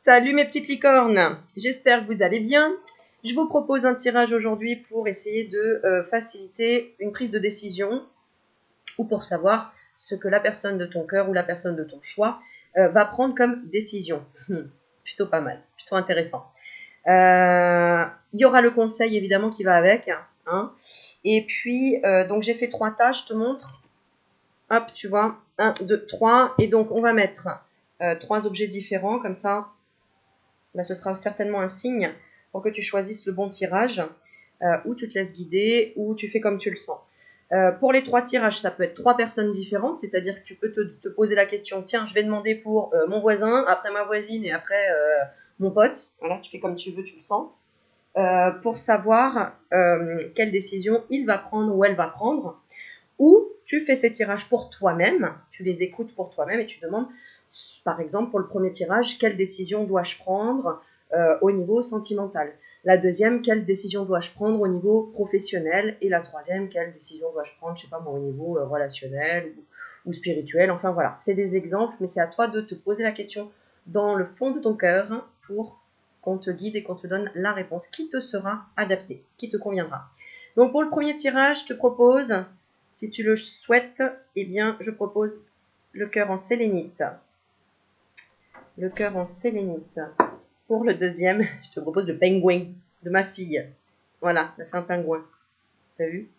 Salut mes petites licornes, j'espère que vous allez bien. Je vous propose un tirage aujourd'hui pour essayer de faciliter une prise de décision ou pour savoir ce que la personne de ton cœur ou la personne de ton choix va prendre comme décision. Plutôt pas mal, plutôt intéressant. Il y aura le conseil évidemment qui va avec. Hein. Et puis, donc j'ai fait 3 tâches, je te montre. Hop, tu vois, 1, 2, 3. Et donc, on va mettre 3 objets différents, comme ça. Ben, ce sera certainement un signe pour que tu choisisses le bon tirage, ou tu te laisses guider, ou tu fais comme tu le sens. Pour les 3 tirages, ça peut être 3 personnes différentes, c'est-à-dire que tu peux te poser la question, tiens, je vais demander pour mon voisin, après ma voisine et après mon pote. Voilà, tu fais comme tu veux, tu le sens. Pour savoir quelle décision il va prendre ou elle va prendre. Ou tu fais ces tirages pour toi-même, tu les écoutes pour toi-même et tu demandes, par exemple, pour le premier tirage, quelle décision dois-je prendre au niveau sentimental. La deuxième, quelle décision dois-je prendre au niveau professionnel. Et la troisième, quelle décision dois-je prendre, je sais pas moi, au niveau relationnel ou spirituel. Enfin voilà, c'est des exemples, mais c'est à toi de te poser la question dans le fond de ton cœur pour qu'on te guide et qu'on te donne la réponse qui te sera adaptée, qui te conviendra. Donc pour le premier tirage, je te propose... Si tu le souhaites, eh bien, je propose le cœur en sélénite. Le cœur en sélénite. Pour le deuxième, je te propose le pingouin de ma fille. Voilà, elle fait un pingouin. T'as vu?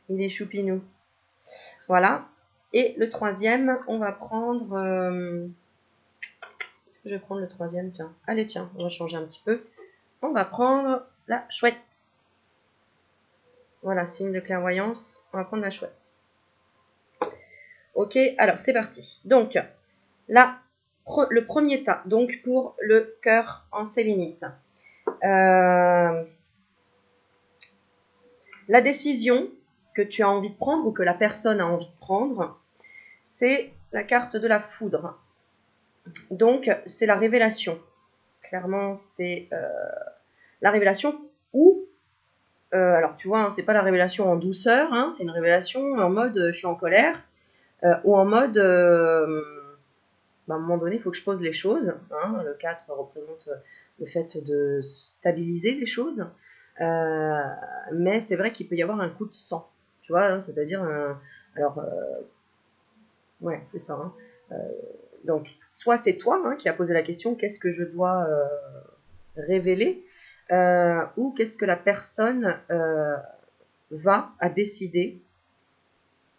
Il est choupinou. Voilà. Et le troisième, on va prendre... Est-ce que je vais prendre le troisième? Tiens. Allez, tiens, on va changer un petit peu. On va prendre la chouette. Voilà, signe de clairvoyance. On va prendre la chouette. Ok, alors c'est parti. Donc, là, le premier tas, donc pour le cœur en sélénite. La décision que tu as envie de prendre ou que la personne a envie de prendre, c'est la carte de la foudre. Donc, c'est la révélation. Clairement, c'est la révélation ou... alors, tu vois, hein, c'est pas la révélation en douceur, hein, c'est une révélation en mode je suis en colère ou en mode... à un moment donné, il faut que je pose les choses. Hein. Le 4 représente le fait de stabiliser les choses. Mais c'est vrai qu'il peut y avoir un coup de sang. Tu vois, hein, c'est-à-dire... alors, ouais, c'est ça. Hein. Donc, soit c'est toi hein, qui as posé la question, qu'est-ce que je dois révéler ou qu'est-ce que la personne va à décider,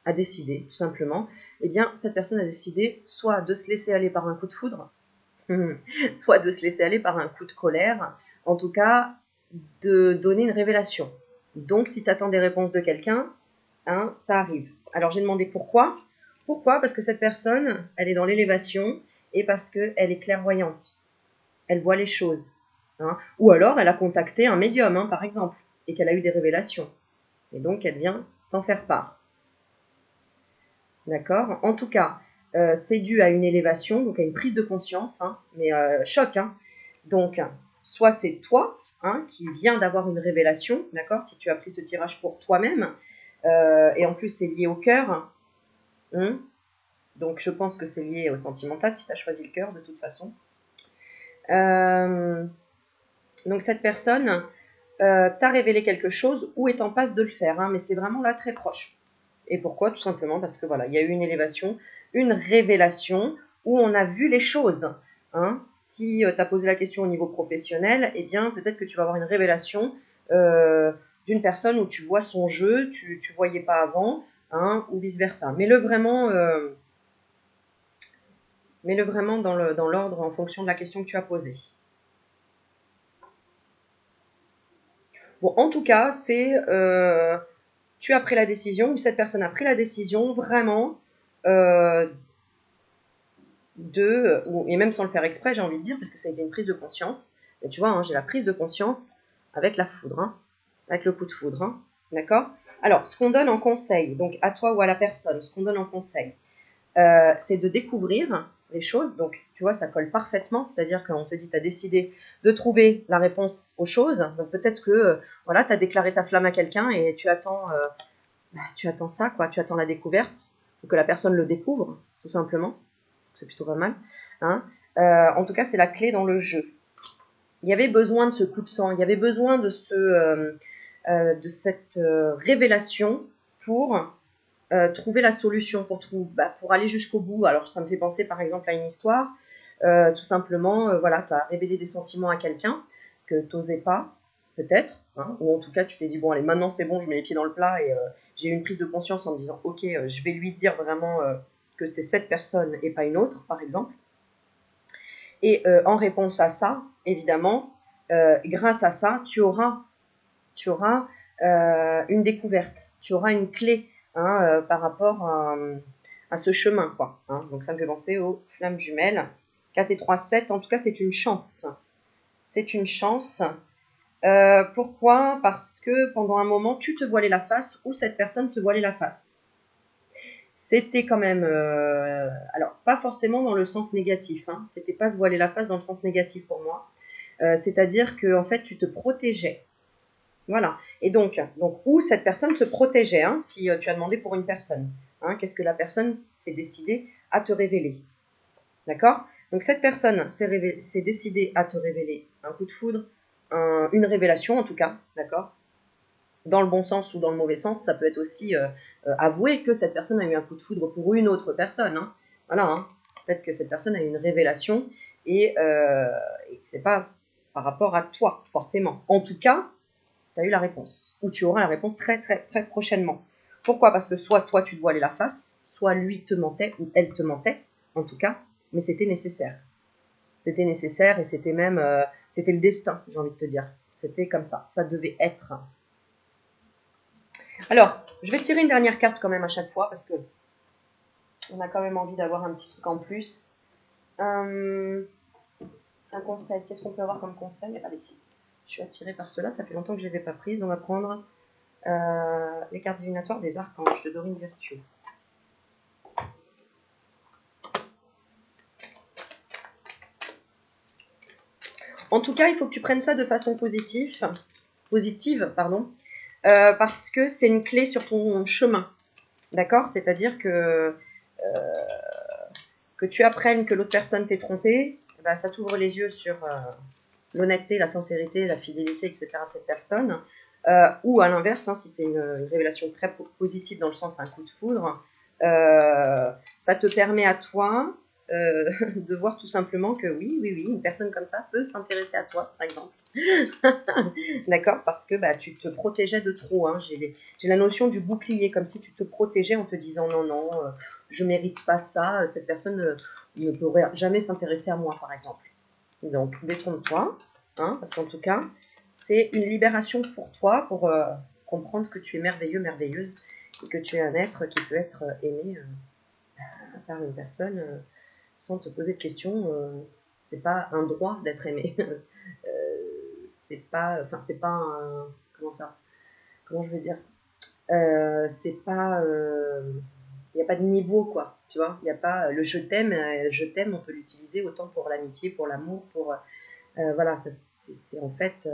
tout simplement, eh bien, cette personne a décidé soit de se laisser aller par un coup de foudre, soit de se laisser aller par un coup de colère, en tout cas, de donner une révélation. Donc, si tu attends des réponses de quelqu'un, hein, ça arrive. Alors, j'ai demandé pourquoi. Pourquoi? Parce que cette personne, elle est dans l'élévation et parce qu'elle est clairvoyante. Elle voit les choses. Hein. Ou alors, elle a contacté un médium, hein, par exemple, et qu'elle a eu des révélations. Et donc, elle vient t'en faire part. D'accord? En tout cas, c'est dû à une élévation, donc à une prise de conscience, hein, mais choc. Hein. Donc, soit c'est toi hein, qui viens d'avoir une révélation, d'accord? Si tu as pris ce tirage pour toi-même, et en plus c'est lié au cœur, hein, donc je pense que c'est lié au sentimental si tu as choisi le cœur de toute façon. Donc cette personne t'a révélé quelque chose ou est en passe de le faire, hein, mais c'est vraiment là très proche. Et pourquoi? Tout simplement parce que voilà, il y a eu une élévation, une révélation où on a vu les choses. Hein. Si tu as posé la question au niveau professionnel, eh bien peut-être que tu vas avoir une révélation d'une personne où tu vois son jeu, tu ne voyais pas avant, hein, ou vice-versa. Mets-le vraiment dans l'ordre en fonction de la question que tu as posée. Bon, en tout cas, c'est... tu as pris la décision, ou cette personne a pris la décision vraiment et même sans le faire exprès, j'ai envie de dire, parce que ça a été une prise de conscience. Et tu vois, hein, j'ai la prise de conscience avec la foudre, hein, avec le coup de foudre. Hein, d'accord? Alors, ce qu'on donne en conseil, donc à toi ou à la personne, ce qu'on donne en conseil, c'est de découvrir les choses. Donc, tu vois, ça colle parfaitement, c'est-à-dire qu'on te dit, tu as décidé de trouver la réponse aux choses. Donc, peut-être que, voilà, tu as déclaré ta flamme à quelqu'un et tu attends ça, quoi. Tu attends la découverte, ou que la personne le découvre, tout simplement. C'est plutôt pas mal. Hein. En tout cas, c'est la clé dans le jeu. Il y avait besoin de ce coup de sang, il y avait besoin de cette révélation pour trouver la solution, pour aller jusqu'au bout. Alors, ça me fait penser par exemple à une histoire. Tout simplement, voilà, tu as révélé des sentiments à quelqu'un que tu n'osais pas, peut-être, hein, ou en tout cas, tu t'es dit, bon, allez, maintenant c'est bon, je mets les pieds dans le plat et j'ai eu une prise de conscience en me disant, ok, je vais lui dire vraiment que c'est cette personne et pas une autre, par exemple. Et en réponse à ça, évidemment, grâce à ça, tu auras une découverte, tu auras une clé hein, par rapport à ce chemin. Quoi, hein. Donc ça me fait penser aux flammes jumelles. 4 et 3, 7, en tout cas c'est une chance. C'est une chance. Pourquoi? Parce que pendant un moment, tu te voilais la face ou cette personne se voilait la face. C'était quand même, alors pas forcément dans le sens négatif, hein, c'était pas se voiler la face dans le sens négatif pour moi, c'est-à-dire que en fait tu te protégeais. Voilà. Et donc où cette personne se protégeait, hein, si tu as demandé pour une personne. Hein, qu'est-ce que la personne s'est décidée à te révéler? D'accord? Donc cette personne s'est décidée à te révéler un coup de foudre, une révélation en tout cas, d'accord? Dans le bon sens ou dans le mauvais sens, ça peut être aussi avouer que cette personne a eu un coup de foudre pour une autre personne. Hein. Voilà, hein. Peut-être que cette personne a eu une révélation et c'est pas par rapport à toi, forcément. En tout cas, tu as eu la réponse. Ou tu auras la réponse très, très, très prochainement. Pourquoi? Parce que soit toi, tu te voilais la face, soit lui te mentait, ou elle te mentait, en tout cas, mais c'était nécessaire. C'était nécessaire et c'était même, c'était le destin, j'ai envie de te dire. C'était comme ça devait être. Alors, je vais tirer une dernière carte quand même à chaque fois, parce que on a quand même envie d'avoir un petit truc en plus. Un conseil, qu'est-ce qu'on peut avoir comme conseil? Allez, je suis attirée par cela, ça fait longtemps que je ne les ai pas prises. On va prendre les cartes divinatoires des archanges de Dorine Virtue. En tout cas, il faut que tu prennes ça de façon positive, parce que c'est une clé sur ton chemin. D'accord? C'est-à-dire que tu apprennes que l'autre personne t'est trompée, bah, ça t'ouvre les yeux sur l'honnêteté, la sincérité, la fidélité, etc. de cette personne. Ou à l'inverse, hein, si c'est une révélation très positive dans le sens un coup de foudre, ça te permet à toi de voir tout simplement que oui, une personne comme ça peut s'intéresser à toi, par exemple. D'accord? Parce que bah, tu te protégeais de trop. Hein. J'ai la notion du bouclier, comme si tu te protégeais en te disant non, je ne mérite pas ça, cette personne ne pourrait jamais s'intéresser à moi, par exemple. Donc, détrompe-toi, hein, parce qu'en tout cas, c'est une libération pour toi, pour comprendre que tu es merveilleux, merveilleuse, et que tu es un être qui peut être aimé par une personne sans te poser de questions. C'est pas un droit d'être aimé. C'est pas un, comment je veux dire, c'est pas, il n'y a pas de niveau, quoi, tu vois, il n'y a pas le je t'aime, on peut l'utiliser autant pour l'amitié, pour l'amour, pour, voilà, c'est en fait,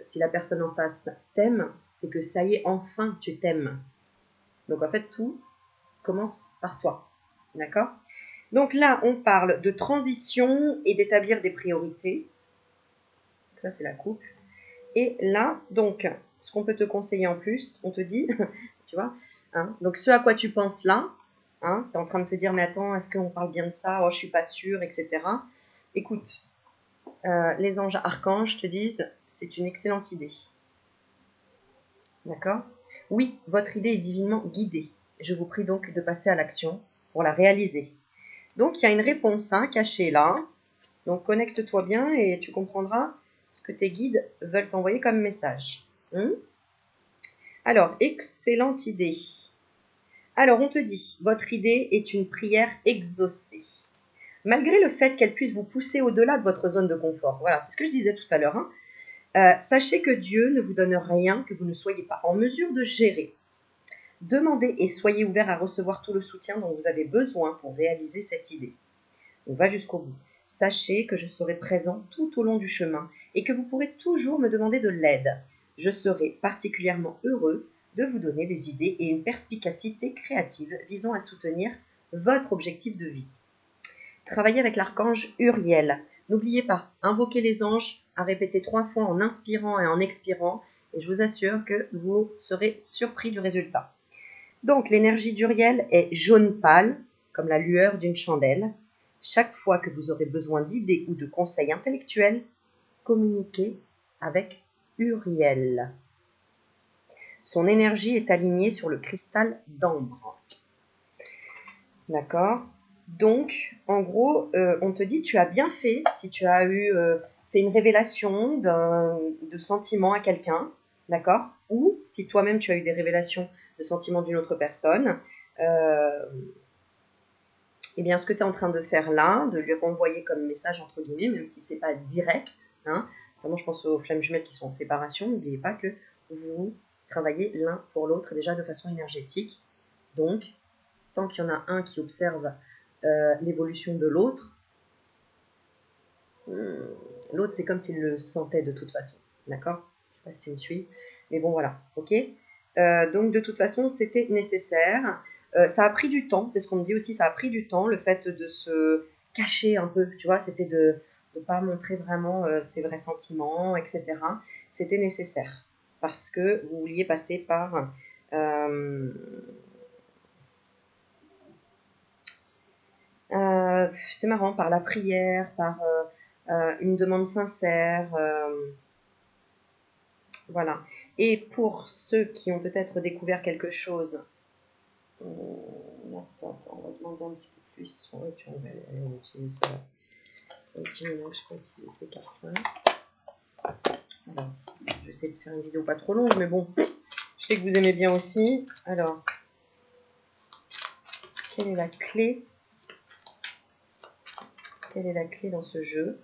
si la personne en face t'aime, c'est que ça y est, enfin, tu t'aimes. Donc en fait, tout commence par toi, d'accord? Donc là, on parle de transition et d'établir des priorités. Ça, c'est la coupe. Et là, donc, ce qu'on peut te conseiller en plus, on te dit, tu vois, hein, donc ce à quoi tu penses là, hein, tu es en train de te dire, mais attends, est-ce qu'on parle bien de ça? Oh, je suis pas sûre, etc. Écoute, les anges archanges te disent, c'est une excellente idée. D'accord? Oui, votre idée est divinement guidée. Je vous prie donc de passer à l'action pour la réaliser. Donc, il y a une réponse hein, cachée là. Donc, connecte-toi bien et tu comprendras ce que tes guides veulent t'envoyer comme message. Alors, excellente idée. Alors, on te dit, votre idée est une prière exaucée. Malgré le fait qu'elle puisse vous pousser au-delà de votre zone de confort. Voilà, c'est ce que je disais tout à l'heure. Sachez que Dieu ne vous donne rien que vous ne soyez pas en mesure de gérer. Demandez et soyez ouvert à recevoir tout le soutien dont vous avez besoin pour réaliser cette idée. On va jusqu'au bout. Sachez que je serai présent tout au long du chemin et que vous pourrez toujours me demander de l'aide. Je serai particulièrement heureux de vous donner des idées et une perspicacité créative visant à soutenir votre objectif de vie. Travaillez avec l'archange Uriel. N'oubliez pas, invoquez les anges à répéter 3 fois en inspirant et en expirant. Et je vous assure que vous serez surpris du résultat. Donc, l'énergie d'Uriel est jaune pâle, comme la lueur d'une chandelle. Chaque fois que vous aurez besoin d'idées ou de conseils intellectuels, communiquez avec Uriel. Son énergie est alignée sur le cristal d'ambre. D'accord? Donc, en gros, on te dit, tu as bien fait si tu as fait une révélation de sentiments à quelqu'un, d'accord? Ou si toi-même tu as eu des révélations de sentiments d'une autre personne, eh bien, ce que tu es en train de faire là, de lui renvoyer comme message, entre guillemets, même si ce n'est pas direct, hein, notamment je pense aux flammes jumelles qui sont en séparation, n'oubliez pas que vous travaillez l'un pour l'autre déjà de façon énergétique. Donc, tant qu'il y en a un qui observe l'évolution de l'autre, l'autre c'est comme s'il le sentait de toute façon, d'accord? Je ne sais pas si tu me suis, mais bon voilà, ok. Donc de toute façon c'était nécessaire. Ça a pris du temps, c'est ce qu'on me dit aussi, ça a pris du temps, le fait de se cacher un peu, tu vois, c'était de ne pas montrer vraiment ses vrais sentiments, etc. C'était nécessaire, parce que vous vouliez passer par... c'est marrant, par la prière, par une demande sincère, voilà. Et pour ceux qui ont peut-être découvert quelque chose, attends, on va demander un petit peu plus. Ouais, on va utiliser ça. Un petit moment, je peux utiliser ces cartes-là. Alors, je vais essayer de faire une vidéo pas trop longue, mais bon, je sais que vous aimez bien aussi. Alors, quelle est la clé? Quelle est la clé dans ce jeu?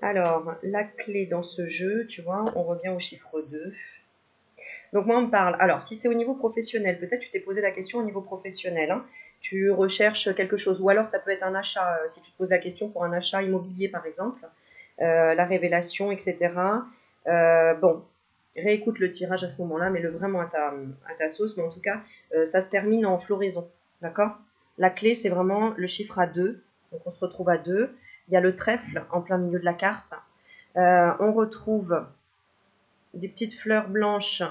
Alors, la clé dans ce jeu, tu vois, on revient au chiffre 2. Donc moi, on me parle, alors si c'est au niveau professionnel, peut-être tu t'es posé la question au niveau professionnel, hein, tu recherches quelque chose, ou alors ça peut être un achat, si tu te poses la question pour un achat immobilier par exemple, la révélation, etc. Bon, réécoute le tirage à ce moment-là, mets-le vraiment à ta sauce, mais en tout cas, ça se termine en floraison, d'accord? La clé, c'est vraiment le chiffre à 2, donc on se retrouve à 2. Il y a le trèfle en plein milieu de la carte. On retrouve des petites fleurs blanches.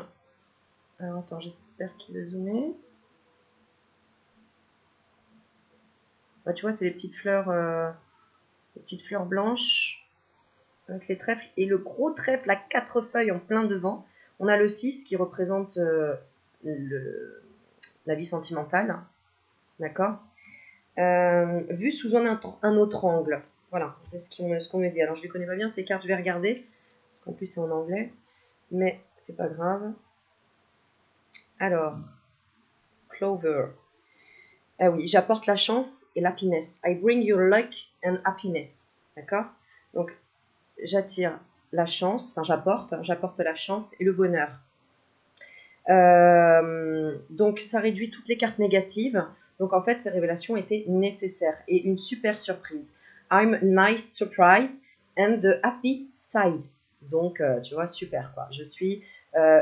Alors, attends, j'espère qu'il est zoomé. Bah, tu vois, c'est des petites fleurs blanches avec les trèfles. Et le gros trèfle à 4 feuilles en plein devant. On a le 6 qui représente la vie sentimentale. D'accord, vu sous un autre angle. Voilà, c'est ce qu'on me dit. Alors, je ne les connais pas bien, ces cartes, je vais regarder. Parce qu'en plus, c'est en anglais. Mais c'est pas grave. Alors, Clover. Ah oui, j'apporte la chance et l'happiness. I bring you luck and happiness. D'accord? Donc, j'attire la chance, enfin j'apporte la chance et le bonheur. Donc, ça réduit toutes les cartes négatives. Donc, en fait, ces révélations étaient nécessaires et une super surprise. I'm a nice surprise and the happy size. Donc, tu vois, super quoi. Je suis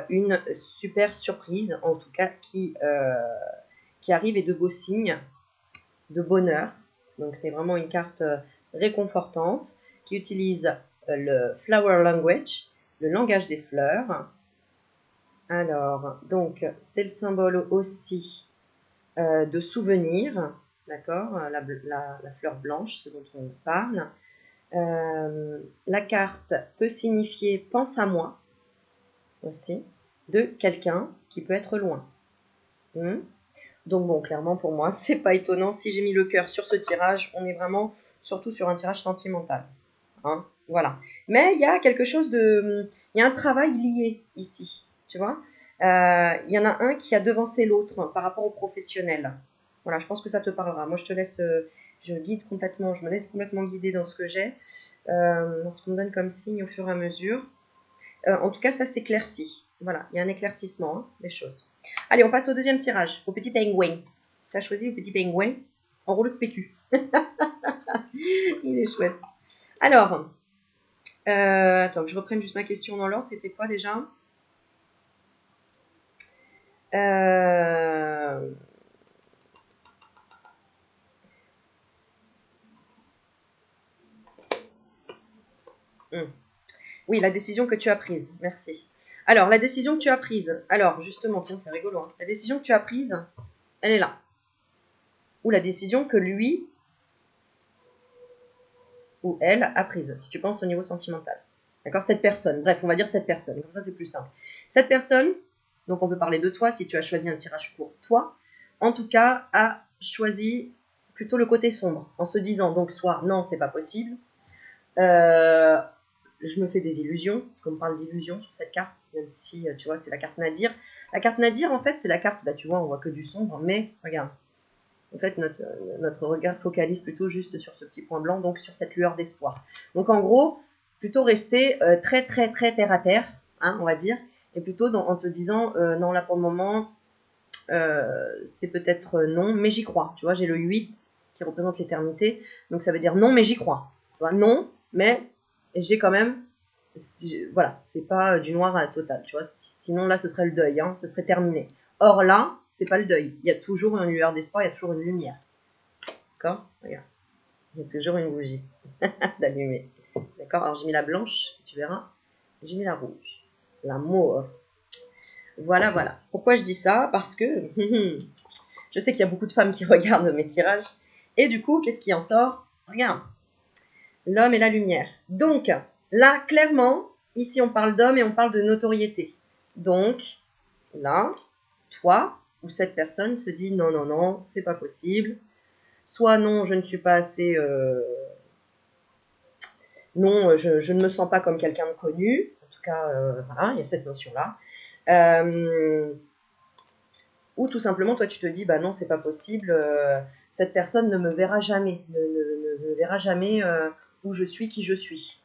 une super surprise, en tout cas, qui arrive et de beaux signes de bonheur. Donc c'est vraiment une carte réconfortante qui utilise le flower language, le langage des fleurs. Alors, donc c'est le symbole aussi de souvenir, d'accord, la fleur blanche, ce dont on parle. La carte peut signifier pense à moi aussi, de quelqu'un qui peut être loin. Donc bon, clairement pour moi, c'est pas étonnant. Si j'ai mis le cœur sur ce tirage, on est vraiment surtout sur un tirage sentimental. Hein, voilà. Mais il y a quelque chose de... Il y a un travail lié ici, tu vois. Il y en a un qui a devancé l'autre par rapport au professionnel. Voilà, je pense que ça te parlera. Moi, je te laisse... je me laisse complètement guider dans ce que j'ai, dans ce qu'on me donne comme signe au fur et à mesure. En tout cas, ça s'éclaircit. Voilà, il y a un éclaircissement des choses. Allez, on passe au deuxième tirage, au petit pingouin. Si tu as choisi le petit pingouin, enroule le PQ. Il est chouette. Alors, attends, que je reprenne juste ma question dans l'ordre. C'était quoi déjà? Euh, hmm. Oui, la décision que tu as prise. Merci. Alors, la décision que tu as prise. Alors, justement, tiens, c'est rigolo. Hein. La décision que tu as prise, elle est là. Ou la décision que lui ou elle a prise, si tu penses au niveau sentimental. D'accord? Cette personne. Bref, on va dire cette personne. Comme ça, c'est plus simple. Cette personne, donc on peut parler de toi si tu as choisi un tirage pour toi, en tout cas, a choisi plutôt le côté sombre, en se disant donc soit non, c'est pas possible, je me fais des illusions, parce qu'on me parle d'illusions sur cette carte, même si, tu vois, c'est la carte Nadir. La carte Nadir, en fait, c'est la carte, là, tu vois, on voit que du sombre, mais regarde, en fait, notre regard focalise plutôt juste sur ce petit point blanc, donc sur cette lueur d'espoir. Donc, en gros, plutôt rester très, très, très terre à terre, hein, on va dire, et plutôt en te disant, non, là, pour le moment, c'est peut-être non, mais j'y crois. Tu vois, j'ai le 8 qui représente l'éternité, donc ça veut dire non, mais j'y crois. Tu vois, non, mais j'ai quand même, voilà, c'est pas du noir à total, tu vois, sinon là ce serait le deuil, hein, ce serait terminé. Or là, c'est pas le deuil, il y a toujours une lueur d'espoir, il y a toujours une lumière. D'accord? Regarde, il y a toujours une bougie d'allumer. D'accord? Alors j'ai mis la blanche, tu verras, j'ai mis la rouge. L'amour. Voilà, voilà. Pourquoi je dis ça? Parce que je sais qu'il y a beaucoup de femmes qui regardent mes tirages. Et du coup, qu'est-ce qui en sort? Regarde, l'homme et la lumière. Donc, là, clairement, ici, on parle d'homme et on parle de notoriété. Donc, là, toi ou cette personne se dit non, non, non, c'est pas possible. Soit non, je ne suis pas assez... non, je ne me sens pas comme quelqu'un de connu. En tout cas, voilà, il y a cette notion-là. Ou tout simplement, toi, tu te dis, bah non, c'est pas possible, cette personne ne me verra jamais, ne verra jamais où je suis, qui je suis.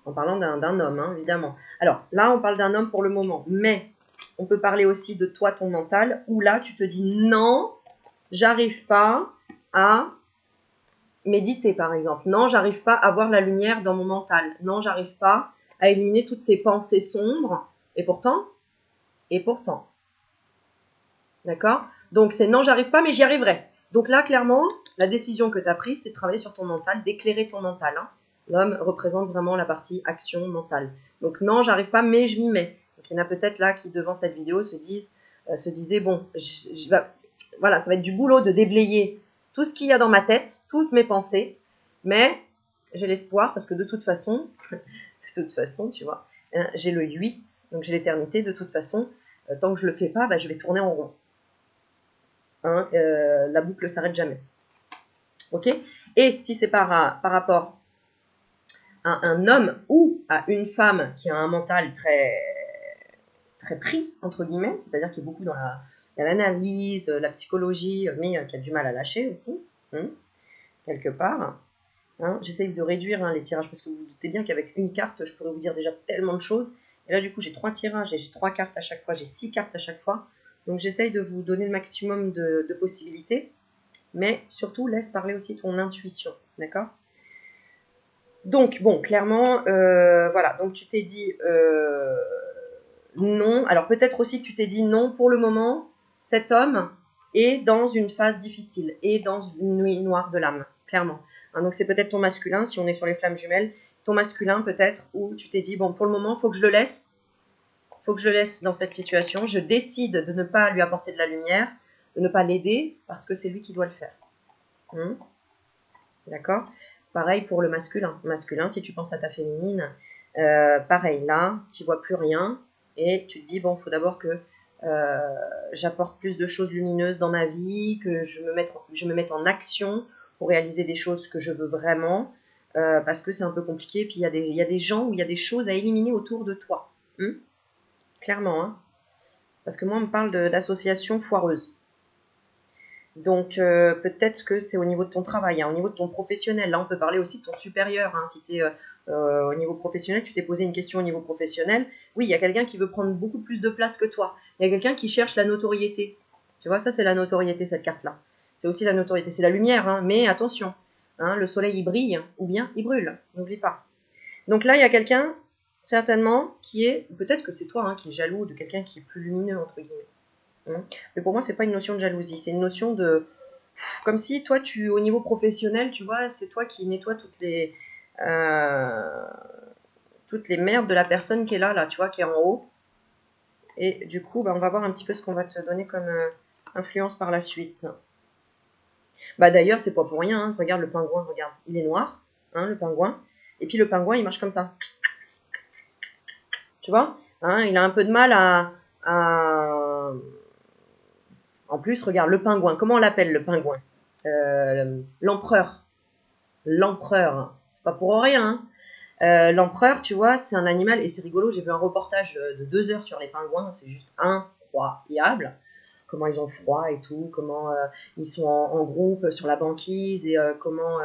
En parlant d'un homme, hein, évidemment. Alors, là, on parle d'un homme pour le moment, mais on peut parler aussi de toi, ton mental, où là, tu te dis, non, j'arrive pas à méditer, par exemple. Non, j'arrive pas à voir la lumière dans mon mental. Non, j'arrive pas à éliminer toutes ces pensées sombres. Et pourtant, d'accord? Donc, c'est non, j'arrive pas, mais j'y arriverai. Donc là, clairement, la décision que tu as prise, c'est de travailler sur ton mental, d'éclairer ton mental. Hein. L'homme représente vraiment la partie action mentale. Donc non, j'arrive pas, mais je m'y mets. Donc il y en a peut-être là qui, devant cette vidéo, se disaient, bon, voilà, ça va être du boulot de déblayer tout ce qu'il y a dans ma tête, toutes mes pensées, mais j'ai l'espoir, parce que de toute façon, tu vois, hein, j'ai le 8, donc j'ai l'éternité, de toute façon, tant que je le fais pas, bah, je vais tourner en rond. Hein, la boucle ne s'arrête jamais. Ok? Et si c'est par rapport à un homme ou à une femme qui a un mental très, très pris, entre guillemets, c'est-à-dire qui est beaucoup dans l'analyse, la psychologie, mais qui a du mal à lâcher aussi, hein, quelque part. Hein, j'essaye de réduire les tirages parce que vous vous doutez bien qu'avec une carte, je pourrais vous dire déjà tellement de choses. Et là, du coup, j'ai 3 tirages et j'ai 3 cartes à chaque fois, j'ai 6 cartes à chaque fois. Donc, j'essaye de vous donner le maximum de possibilités. Mais surtout, laisse parler aussi ton intuition, d'accord? Donc, bon, clairement, voilà, donc tu t'es dit non. Alors, peut-être aussi que tu t'es dit non pour le moment, cet homme est dans une phase difficile, est dans une nuit noire de l'âme, clairement. Hein, donc, c'est peut-être ton masculin, si on est sur les flammes jumelles, ton masculin peut-être, où tu t'es dit, bon, pour le moment, il faut que je le laisse, dans cette situation, je décide de ne pas lui apporter de la lumière, de ne pas l'aider, parce que c'est lui qui doit le faire. D'accord? Pareil pour le masculin. Masculin, si tu penses à ta féminine, pareil, là, tu vois plus rien et tu te dis, bon, il faut d'abord que j'apporte plus de choses lumineuses dans ma vie, que je me mette en action pour réaliser des choses que je veux vraiment, parce que c'est un peu compliqué. Puis il y a des gens où il y a des choses à éliminer autour de toi. Clairement, hein. Parce que moi, on me parle d'associations foireuses. Donc, peut-être que c'est au niveau de ton travail, hein, au niveau de ton professionnel. Là, on peut parler aussi de ton supérieur. Hein, si tu es au niveau professionnel, tu t'es posé une question au niveau professionnel. Oui, il y a quelqu'un qui veut prendre beaucoup plus de place que toi. Il y a quelqu'un qui cherche la notoriété. Tu vois, ça, c'est la notoriété, cette carte-là. C'est aussi la notoriété. C'est la lumière, hein, mais attention. Hein, le soleil, il brille ou bien il brûle. N'oublie pas. Donc là, il y a quelqu'un, certainement, qui est... Peut-être que c'est toi qui es jaloux de quelqu'un qui est plus lumineux, entre guillemets. Mais pour moi, c'est pas une notion de jalousie, c'est une notion de... Comme si toi, au niveau professionnel, tu vois, c'est toi qui nettoies toutes les merdes de la personne qui est là, tu vois, qui est en haut. Et du coup, bah, on va voir un petit peu ce qu'on va te donner comme influence par la suite. Bah d'ailleurs, c'est pas pour rien, hein. Regarde le pingouin, regarde, il est noir, hein, le pingouin. Et puis le pingouin, il marche comme ça. Tu vois, hein, il a un peu de mal à... En plus, regarde, le pingouin, comment on l'appelle le pingouin? L'empereur. L'empereur. C'est pas pour rien, hein. L'empereur, tu vois, c'est un animal, et c'est rigolo, j'ai vu un reportage de 2 heures sur les pingouins, c'est juste incroyable. Comment ils ont froid et tout, comment ils sont en groupe sur la banquise, et comment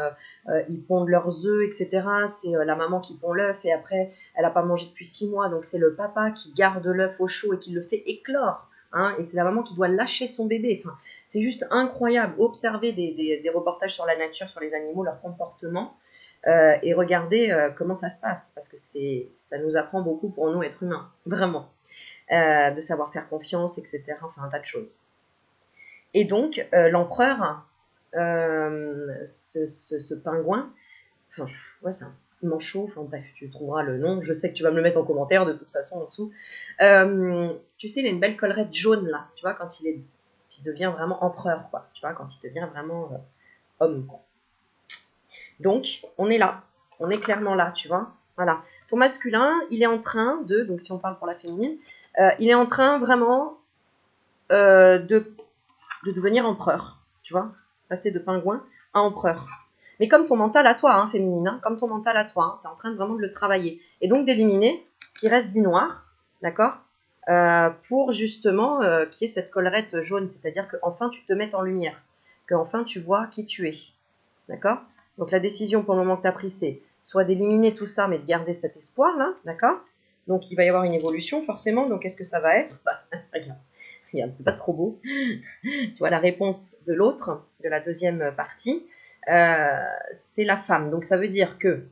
ils pondent leurs œufs, etc. C'est la maman qui pond l'œuf, et après, elle n'a pas mangé depuis 6 mois, donc c'est le papa qui garde l'œuf au chaud et qui le fait éclore. Hein, et c'est la maman qui doit lâcher son bébé. Enfin, c'est juste incroyable. Observer des reportages sur la nature, sur les animaux, leur comportement. Et regarder comment ça se passe, parce que ça nous apprend beaucoup pour nous, êtres humains, vraiment, de savoir faire confiance, etc., enfin un tas de choses. Et donc, l'empereur, ce pingouin, enfin, ouais, c'est un manchot, enfin bref, tu trouveras le nom, je sais que tu vas me le mettre en commentaire de toute façon en dessous. Tu sais, il a une belle collerette jaune là, tu vois, quand il devient vraiment empereur, quoi, tu vois, quand il devient vraiment homme, quoi. Donc, on est là. On est clairement là, tu vois. Voilà. Ton masculin, il est en train de, donc si on parle pour la féminine, il est en train vraiment de devenir empereur, tu vois. Passer de pingouin à empereur. Mais comme ton mental à toi, hein, féminine, hein, comme ton mental à toi, hein, tu es en train vraiment de le travailler. Et donc d'éliminer ce qui reste du noir, d'accord, pour justement qu'il y ait cette collerette jaune, c'est-à-dire qu'enfin tu te mettes en lumière, qu'enfin tu vois qui tu es, d'accord. Donc la décision pour le moment que tu as prise, c'est soit d'éliminer tout ça, mais de garder cet espoir-là, d'accord. Donc il va y avoir une évolution forcément, donc qu'est-ce que ça va être? Bah, regarde, c'est pas trop beau. Tu vois, la réponse de l'autre, de la deuxième partie, c'est la femme. Donc ça veut dire que,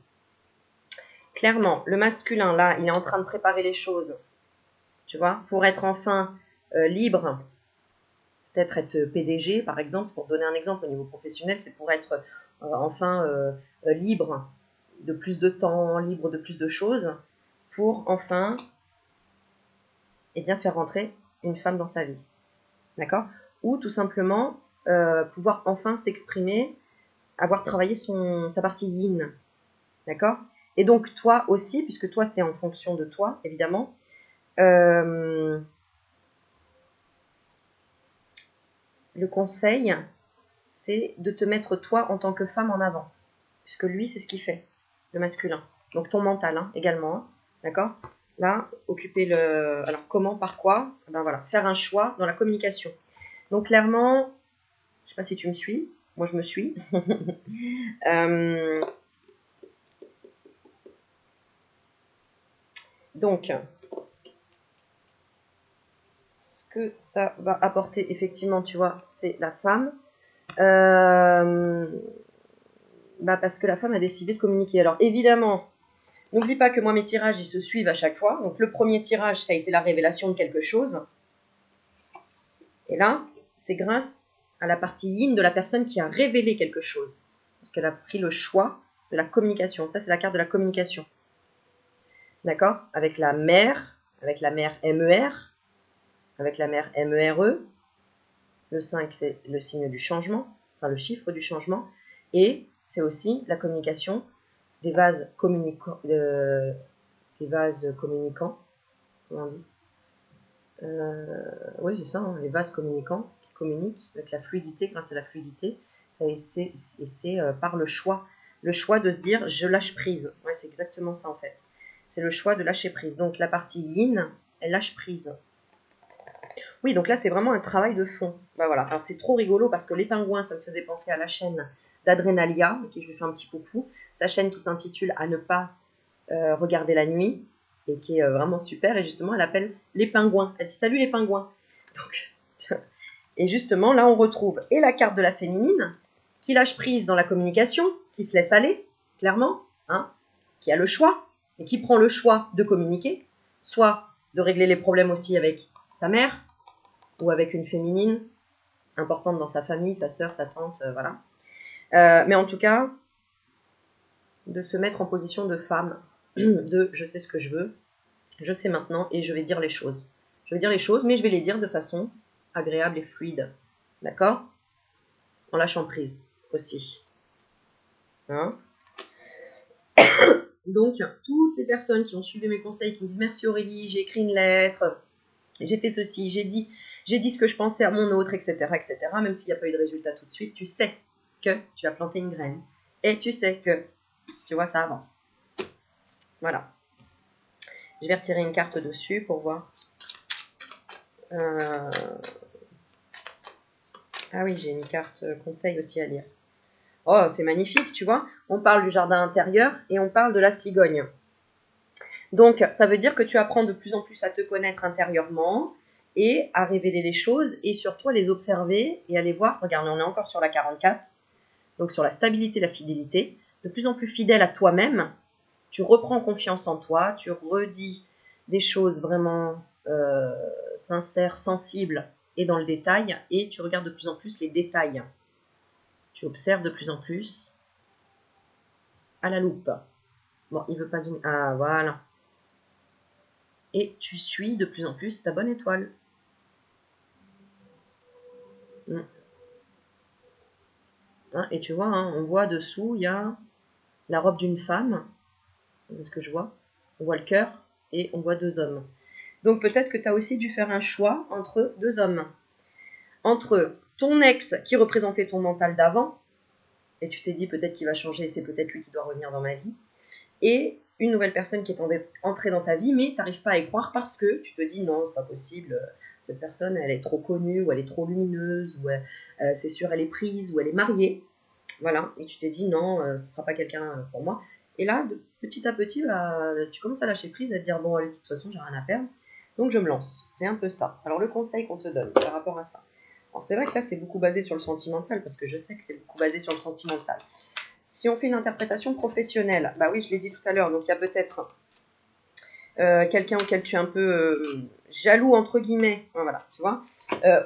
clairement, le masculin, là, il est en train de préparer les choses, tu vois, pour être enfin libre, peut-être être PDG, par exemple, c'est pour donner un exemple au niveau professionnel, c'est pour être enfin libre de plus de temps, libre de plus de choses, pour enfin faire rentrer une femme dans sa vie. D'accord? Ou tout simplement pouvoir enfin s'exprimer, avoir travaillé sa partie yin. D'accord? Et donc toi aussi, puisque toi c'est en fonction de toi, évidemment, le conseil, c'est de te mettre toi en tant que femme en avant. Puisque lui, c'est ce qu'il fait, le masculin. Donc ton mental hein, également, hein, d'accord. Là, occuper le... Alors comment, par quoi? Ben voilà, faire un choix dans la communication. Donc clairement, je ne sais pas si tu me suis, moi je me suis. Donc, ce que ça va apporter, effectivement, tu vois, c'est la femme. Parce que la femme a décidé de communiquer. Alors évidemment, n'oublie pas que moi mes tirages ils se suivent à chaque fois. Donc le premier tirage ça a été la révélation de quelque chose. Et là c'est grâce à la partie yin de la personne qui a révélé quelque chose. Parce qu'elle a pris le choix de la communication. Ça c'est la carte de la communication. D'accord? Avec la mère MER, avec la mère MERE. Le 5 c'est le signe du changement, enfin le chiffre du changement. Et c'est aussi la communication des vases communicants, comment on dit oui, c'est ça, hein, les vases communicants qui communiquent avec la fluidité, grâce à la fluidité. C'est par le choix de se dire je lâche prise. Ouais, c'est exactement ça en fait. C'est le choix de lâcher prise. Donc la partie yin, elle lâche prise. Oui, donc là c'est vraiment un travail de fond. Ben voilà. Alors c'est trop rigolo parce que les pingouins, ça me faisait penser à la chaîne d'Adrenalia, à qui je lui fais un petit coucou. Sa chaîne qui s'intitule À ne pas regarder la nuit et qui est vraiment super. Et justement, elle appelle les pingouins. Elle dit salut les pingouins. Donc, et justement, là, on retrouve et la carte de la féminine qui lâche prise dans la communication, qui se laisse aller, clairement, hein, qui a le choix et qui prend le choix de communiquer, soit de régler les problèmes aussi avec sa mère, ou avec une féminine importante dans sa famille, sa sœur, sa tante, voilà. Mais en tout cas, de se mettre en position de femme, de je sais ce que je veux, je sais maintenant et je vais dire les choses. Je vais dire les choses, mais je vais les dire de façon agréable et fluide. D'accord? En lâchant prise aussi. Hein? Donc, toutes les personnes qui ont suivi mes conseils, qui me disent merci Aurélie, j'ai écrit une lettre, j'ai fait ceci, j'ai dit ce que je pensais à mon autre, etc., etc., même s'il n'y a pas eu de résultat tout de suite, tu sais que tu as planté une graine. Et tu sais que, tu vois, ça avance. Voilà. Je vais retirer une carte dessus pour voir. Ah oui, j'ai une carte conseil aussi à lire. Oh, c'est magnifique, tu vois. On parle du jardin intérieur et on parle de la cigogne. Donc, ça veut dire que tu apprends de plus en plus à te connaître intérieurement et à révéler les choses et surtout à les observer et à les voir. Regarde, on est encore sur la 44, donc sur la stabilité, la fidélité. De plus en plus fidèle à toi-même, tu reprends confiance en toi, tu redis des choses vraiment sincères, sensibles et dans le détail et tu regardes de plus en plus les détails. Tu observes de plus en plus à la loupe. Bon, il ne veut pas zoomer. Ah, voilà. Et tu suis de plus en plus ta bonne étoile. Hein, et tu vois, hein, on voit dessous, il y a la robe d'une femme. C'est ce que je vois. On voit le cœur et on voit 2 hommes. Donc peut-être que tu as aussi dû faire un choix entre 2 hommes. Entre ton ex qui représentait ton mental d'avant, et tu t'es dit peut-être qu'il va changer, c'est peut-être lui qui doit revenir dans ma vie, et une nouvelle personne qui est entrée dans ta vie, mais tu n'arrives pas à y croire parce que tu te dis non, c'est pas possible, cette personne elle est trop connue, ou elle est trop lumineuse, ou c'est sûr elle est prise, ou elle est mariée. Voilà, et tu t'es dit non, ce ne sera pas quelqu'un pour moi. Et là, petit à petit, tu commences à lâcher prise, à te dire bon, allez, de toute façon, j'ai rien à perdre, donc je me lance. C'est un peu ça. Alors, le conseil qu'on te donne par rapport à ça. Alors, c'est vrai que là, c'est beaucoup basé sur le sentimental, parce que je sais que c'est beaucoup basé sur le sentimental. Si on fait une interprétation professionnelle, bah oui, je l'ai dit tout à l'heure, donc il y a peut-être quelqu'un auquel tu es un peu jaloux, entre guillemets, voilà, tu vois,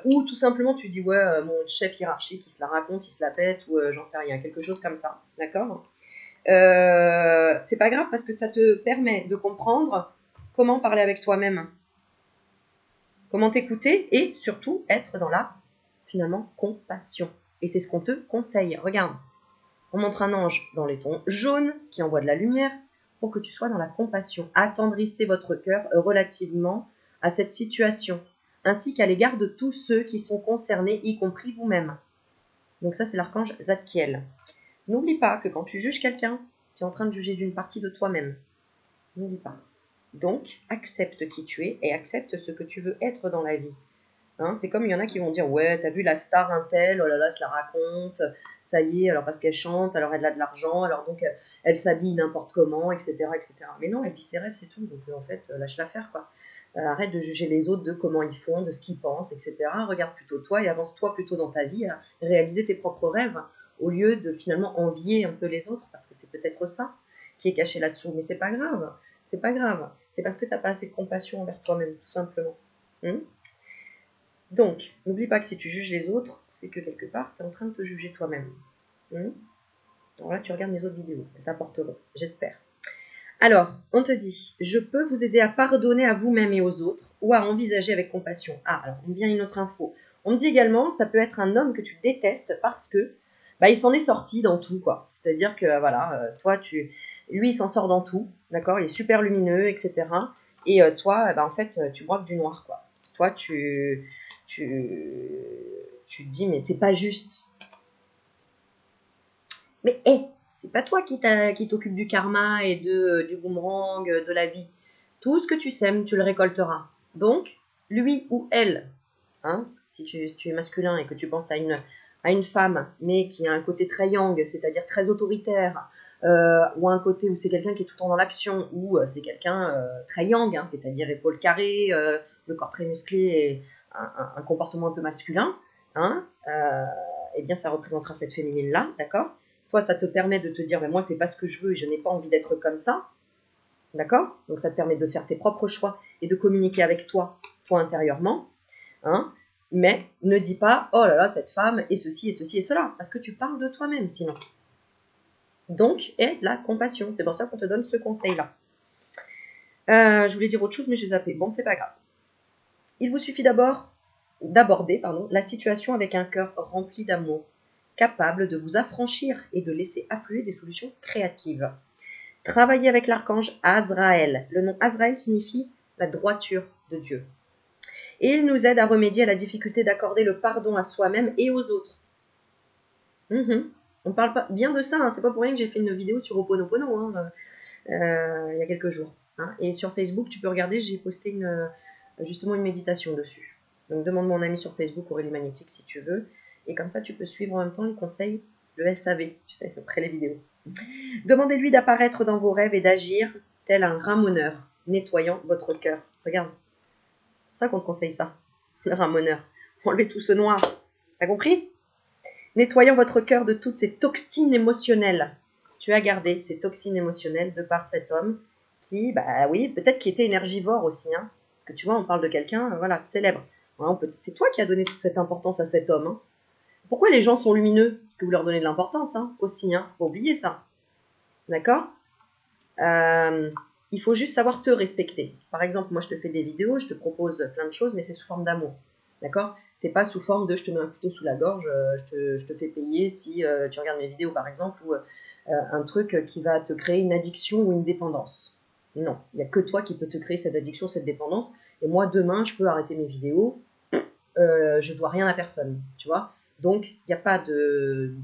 ou tout simplement tu dis, ouais, mon chef hiérarchique, il se la raconte, il se la pète, ou j'en sais rien, quelque chose comme ça, d'accord. C'est pas grave parce que ça te permet de comprendre comment parler avec toi-même, comment t'écouter, et surtout être dans la, finalement, compassion. Et c'est ce qu'on te conseille, regarde, on montre un ange dans les tons jaunes qui envoie de la lumière, pour que tu sois dans la compassion. Attendrissez votre cœur relativement à cette situation, ainsi qu'à l'égard de tous ceux qui sont concernés, y compris vous-même. Donc ça, c'est l'archange Zadkiel. N'oublie pas que quand tu juges quelqu'un, tu es en train de juger d'une partie de toi-même. N'oublie pas. Donc, accepte qui tu es et accepte ce que tu veux être dans la vie. Hein, c'est comme il y en a qui vont dire ouais, t'as vu la star Intel, oh là là, elle se la raconte, ça y est, alors parce qu'elle chante, alors elle a de l'argent, alors donc elle s'habille n'importe comment, etc., etc. Mais non, elle vit ses rêves, c'est tout. Donc en fait, lâche-la faire, quoi. Arrête de juger les autres de comment ils font, de ce qu'ils pensent, etc. Regarde plutôt toi et avance-toi plutôt dans ta vie à réaliser tes propres rêves au lieu de finalement envier un peu les autres parce que c'est peut-être ça qui est caché là-dessous. Mais c'est pas grave, c'est pas grave. C'est parce que t'as pas assez de compassion envers toi-même, tout simplement. Donc, n'oublie pas que si tu juges les autres, c'est que quelque part, tu es en train de te juger toi-même. Alors là, tu regardes mes autres vidéos, elles t'apporteront, j'espère. Alors, on te dit, je peux vous aider à pardonner à vous-même et aux autres, ou à envisager avec compassion. Ah, alors, on me vient une autre info. On me dit également, ça peut être un homme que tu détestes parce que, il s'en est sorti dans tout, quoi. C'est-à-dire que, voilà, toi, lui, il s'en sort dans tout, d'accord. Il est super lumineux, etc. Et toi, en fait, tu broques du noir, quoi. Toi, tu te dis, mais c'est pas juste. Mais c'est pas toi qui t'occupe du karma et du boomerang, de la vie. Tout ce que tu sèmes, tu le récolteras. Donc, lui ou elle, hein, si tu es masculin et que tu penses à une femme, mais qui a un côté très yang, c'est-à-dire très autoritaire, ou un côté où c'est quelqu'un qui est tout le temps dans l'action, ou c'est quelqu'un très yang, hein, c'est-à-dire épaules carrées, le corps très musclé et un comportement un peu masculin, hein, eh bien ça représentera cette féminine-là, d'accord. Toi, ça te permet de te dire, mais moi, c'est pas ce que je veux et je n'ai pas envie d'être comme ça, d'accord. Donc ça te permet de faire tes propres choix et de communiquer avec toi intérieurement, hein. Mais ne dis pas, oh là là, cette femme est ceci et ceci et cela, parce que tu parles de toi-même sinon. Donc, aie de la compassion. C'est pour ça qu'on te donne ce conseil-là. Je voulais dire autre chose, mais j'ai zappé. Bon, c'est pas grave. Il vous suffit d'aborder la situation avec un cœur rempli d'amour, capable de vous affranchir et de laisser affluer des solutions créatives. Travaillez avec l'archange Azraël. Le nom Azraël signifie la droiture de Dieu. Et il nous aide à remédier à la difficulté d'accorder le pardon à soi-même et aux autres. On parle pas bien de ça, hein. C'est pas pour rien que j'ai fait une vidéo sur Ho'oponopono il y a quelques jours. Et sur Facebook, tu peux regarder, j'ai posté justement une méditation dessus. Donc demande mon ami sur Facebook, Aurélie Magnétique, si tu veux. Et comme ça, tu peux suivre en même temps les conseils, le SAV, tu sais, après les vidéos. Demandez-lui d'apparaître dans vos rêves et d'agir tel un ramoneur, nettoyant votre cœur. Regarde, c'est ça qu'on te conseille ça, le ramoneur. Enlevez tout ce noir. T'as compris? Nettoyant votre cœur de toutes ces toxines émotionnelles. Tu as gardé ces toxines émotionnelles de par cet homme qui, bah oui, peut-être qui était énergivore aussi. Parce que tu vois, on parle de quelqu'un, voilà, célèbre. C'est toi qui as donné toute cette importance à cet homme. Pourquoi les gens sont lumineux? Parce que vous leur donnez de l'importance aussi. Faut oublier ça. D'accord? Il faut juste savoir te respecter. Par exemple, moi, je te fais des vidéos, je te propose plein de choses, mais c'est sous forme d'amour. D'accord? C'est pas sous forme de je te mets un couteau sous la gorge, je te fais payer si tu regardes mes vidéos, par exemple, ou un truc qui va te créer une addiction ou une dépendance. Non, il n'y a que toi qui peux te créer cette addiction, cette dépendance. Et moi, demain, je peux arrêter mes vidéos. Je dois rien à personne, tu vois? Donc, il n'y a pas de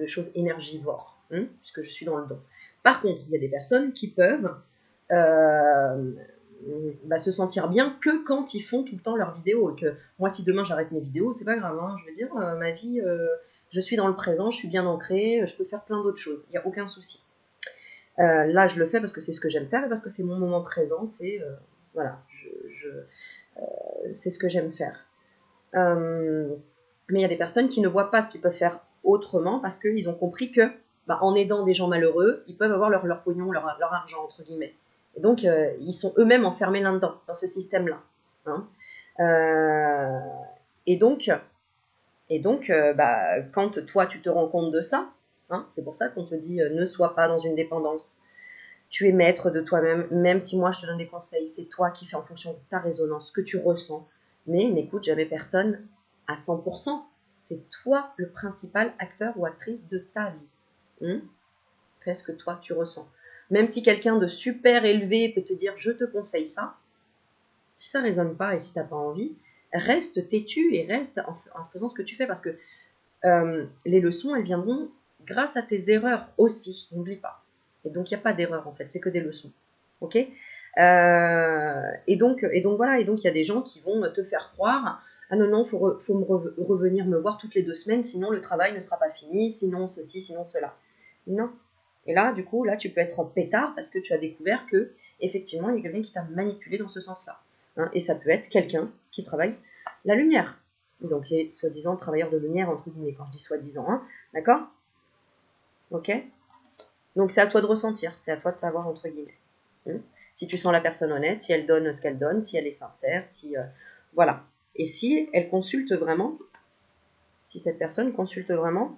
choses énergivores, puisque je suis dans le don. Par contre, il y a des personnes qui peuvent se sentir bien que quand ils font tout le temps leurs vidéos. Et que moi, si demain j'arrête mes vidéos, c'est pas grave. Je veux dire, ma vie, je suis dans le présent, je suis bien ancrée, je peux faire plein d'autres choses. Il n'y a aucun souci. Là, je le fais parce que c'est ce que j'aime faire et parce que c'est mon moment présent. C'est voilà, c'est ce que j'aime faire. Mais il y a des personnes qui ne voient pas ce qu'ils peuvent faire autrement parce qu'ils ont compris que, en aidant des gens malheureux, ils peuvent avoir leur pognon, leur argent, entre guillemets. Et donc, ils sont eux-mêmes enfermés là-dedans, dans ce système-là. Et donc, quand toi, tu te rends compte de ça, c'est pour ça qu'on te dit ne sois pas dans une dépendance. Tu es maître de toi-même, même si moi, je te donne des conseils. C'est toi qui fais en fonction de ta résonance, ce que tu ressens. Mais n'écoute jamais personne à 100%. C'est toi le principal acteur ou actrice de ta vie. Fais ce que toi, tu ressens. Même si quelqu'un de super élevé peut te dire « je te conseille ça », si ça ne résonne pas et si tu n'as pas envie, reste têtu et reste en faisant ce que tu fais parce que les leçons, elles viendront grâce à tes erreurs aussi, n'oublie pas. Et donc, il n'y a pas d'erreur en fait, c'est que des leçons. Ok? Et donc voilà, et donc il y a des gens qui vont te faire croire « ah non, faut revenir me voir toutes les 2 semaines, sinon le travail ne sera pas fini, sinon ceci, sinon cela. » Non. Et là, du coup, là, tu peux être en pétard parce que tu as découvert que effectivement, il y a quelqu'un qui t'a manipulé dans ce sens-là. Et ça peut être quelqu'un qui travaille la lumière. Donc les soi-disant travailleurs de lumière, entre guillemets, quand je dis soi-disant, d'accord? Ok? Donc c'est à toi de ressentir, c'est à toi de savoir, entre guillemets. Si tu sens la personne honnête, si elle donne ce qu'elle donne, si elle est sincère, si... voilà. Et si elle consulte vraiment, si cette personne consulte vraiment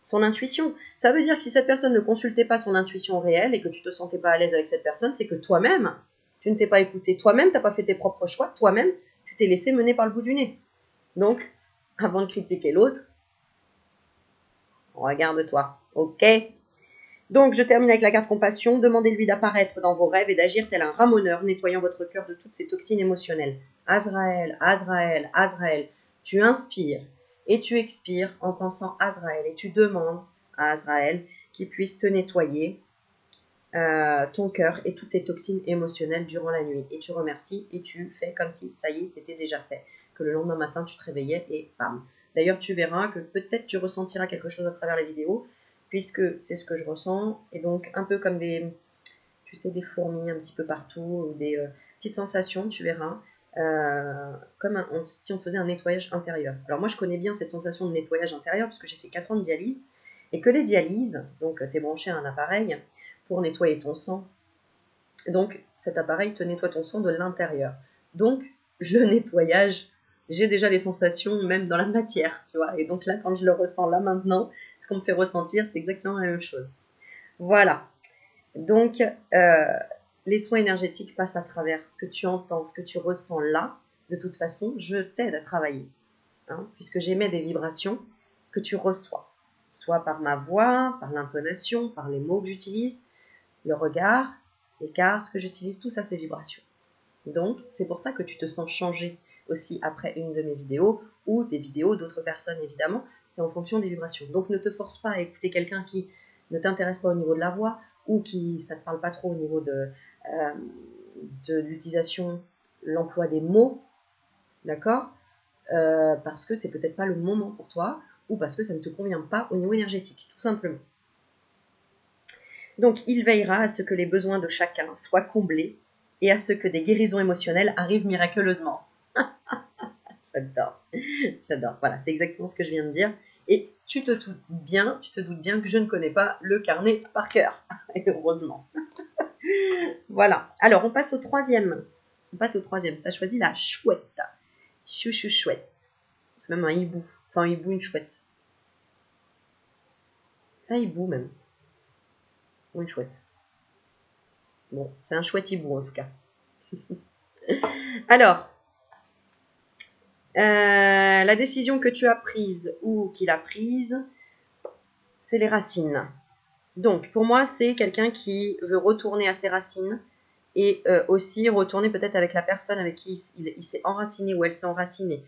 son intuition. Ça veut dire que si cette personne ne consultait pas son intuition réelle et que tu ne te sentais pas à l'aise avec cette personne, c'est que toi-même, tu ne t'es pas écouté. Toi-même, tu n'as pas fait tes propres choix. Toi-même, tu t'es laissé mener par le bout du nez. Donc, avant de critiquer l'autre, regarde-toi. Ok? Donc, je termine avec la carte compassion. Demandez-lui d'apparaître dans vos rêves et d'agir tel un ramoneur, nettoyant votre cœur de toutes ces toxines émotionnelles. Azraël, Azraël, Azraël. Tu inspires et tu expires en pensant Azraël. Et tu demandes à Azraël qu'il puisse te nettoyer ton cœur et toutes tes toxines émotionnelles durant la nuit. Et tu remercies et tu fais comme si ça y est, c'était déjà fait. Que le lendemain matin, tu te réveillais et bam. D'ailleurs, tu verras que peut-être tu ressentiras quelque chose à travers la vidéo, puisque c'est ce que je ressens. Et donc, un peu comme des fourmis un petit peu partout, ou des petites sensations, tu verras. Comme si on faisait un nettoyage intérieur. Alors moi, je connais bien cette sensation de nettoyage intérieur, parce que j'ai fait 4 ans de dialyse. Et que les dialyses, donc tu es branché à un appareil pour nettoyer ton sang. Donc, cet appareil te nettoie ton sang de l'intérieur. Donc, le nettoyage j'ai déjà les sensations même dans la matière, tu vois. Et donc là, quand je le ressens là maintenant, ce qu'on me fait ressentir, c'est exactement la même chose. Voilà. Donc, les soins énergétiques passent à travers ce que tu entends, ce que tu ressens là. De toute façon, je t'aide à travailler, hein, puisque j'émets des vibrations que tu reçois, soit par ma voix, par l'intonation, par les mots que j'utilise, le regard, les cartes que j'utilise, tout ça, c'est vibrations. Donc, c'est pour ça que tu te sens changer aussi après une de mes vidéos ou des vidéos d'autres personnes, évidemment. C'est en fonction des vibrations. Donc, ne te force pas à écouter quelqu'un qui ne t'intéresse pas au niveau de la voix ou qui ça ne te parle pas trop au niveau de l'utilisation, l'emploi des mots, d'accord, parce que c'est peut-être pas le moment pour toi ou parce que ça ne te convient pas au niveau énergétique, tout simplement. Donc, il veillera à ce que les besoins de chacun soient comblés et à ce que des guérisons émotionnelles arrivent miraculeusement. J'adore, j'adore. Voilà, c'est exactement ce que je viens de dire. Et tu te doutes bien que je ne connais pas le carnet par cœur. Et heureusement. Voilà. Alors, on passe au troisième. On passe au troisième. Tu as choisi la chouette. Chouchou chouette. C'est même un hibou. Enfin, un hibou, une chouette. C'est un hibou même. Ou une chouette. Bon, c'est un chouette hibou en tout cas. Alors, la décision que tu as prise ou qu'il a prise, c'est les racines. Donc, pour moi, c'est quelqu'un qui veut retourner à ses racines et aussi retourner peut-être avec la personne avec qui il s'est enraciné ou elle s'est enracinée.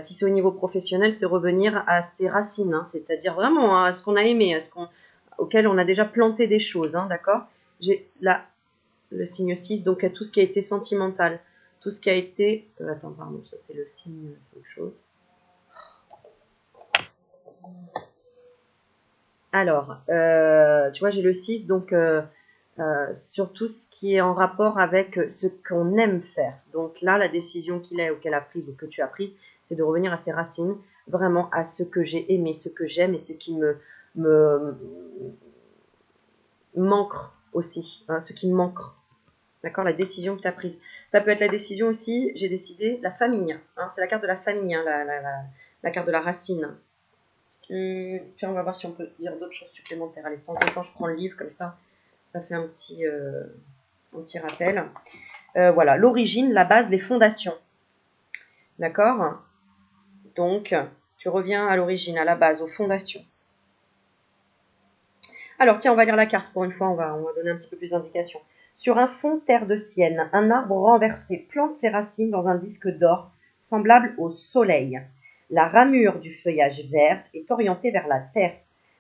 Si c'est au niveau professionnel, c'est revenir à ses racines, hein, c'est-à-dire vraiment à ce qu'on a aimé, auquel on a déjà planté des choses, hein, d'accord. J'ai là le signe 6, donc à tout ce qui a été sentimental, tout ce qui a été... attends, pardon, ça c'est le signe, c'est autre chose. Alors, tu vois, j'ai le 6, donc sur tout ce qui est en rapport avec ce qu'on aime faire. Donc là, la décision qu'il a ou qu'elle a prise ou que tu as prise, c'est de revenir à ses racines, vraiment à ce que j'ai aimé, ce que j'aime et ce qui me manque aussi, hein, ce qui me manque. D'accord, la décision que tu as prise. Ça peut être la décision aussi, j'ai décidé, la famille. Hein, c'est la carte de la famille, hein, la carte de la racine. Tiens, on va voir si on peut dire d'autres choses supplémentaires. Allez, de temps en temps, je prends le livre comme ça. Ça fait un petit rappel. Voilà, l'origine, la base, les fondations. D'accord? Donc, tu reviens à l'origine, à la base, aux fondations. Alors, tiens, on va lire la carte pour une fois. On va donner un petit peu plus d'indications. Sur un fond terre de sienne, un arbre renversé plante ses racines dans un disque d'or semblable au soleil. La ramure du feuillage vert est orientée vers la terre.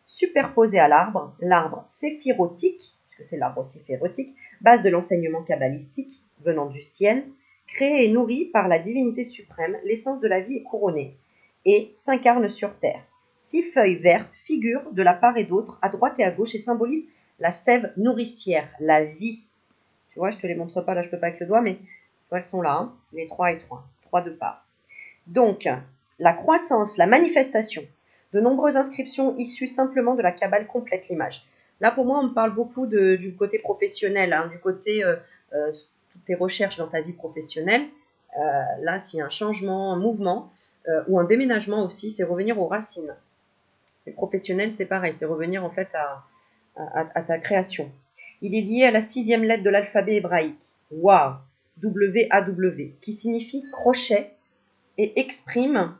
Superposé à l'arbre séphirotique, puisque c'est l'arbre séphirotique, base de l'enseignement kabbalistique venant du ciel, créé et nourri par la divinité suprême, l'essence de la vie est couronnée et s'incarne sur terre. 6 feuilles vertes figurent de la part et d'autre, à droite et à gauche, et symbolisent la sève nourricière, la vie. Tu vois, je ne te les montre pas, là je ne peux pas avec le doigt, mais elles sont là, hein, les 3 et 3, 3 de part. Donc, la croissance, la manifestation, de nombreuses inscriptions issues simplement de la Kabbale complètent l'image. Là, pour moi, on me parle beaucoup du côté professionnel, hein, du côté toutes tes recherches dans ta vie professionnelle. Là, s'il y a un changement, un mouvement ou un déménagement aussi, c'est revenir aux racines. Les professionnels, c'est pareil, c'est revenir en fait à ta création. Il est lié à la 6e lettre de l'alphabet hébraïque, Waw, W-A-W, qui signifie crochet et exprime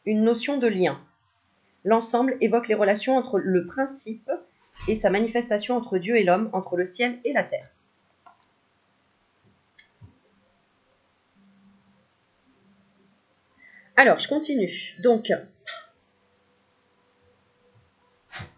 une notion de lien. L'ensemble évoque les relations entre le principe et sa manifestation entre Dieu et l'homme, entre le ciel et la terre. Alors, je continue. Donc,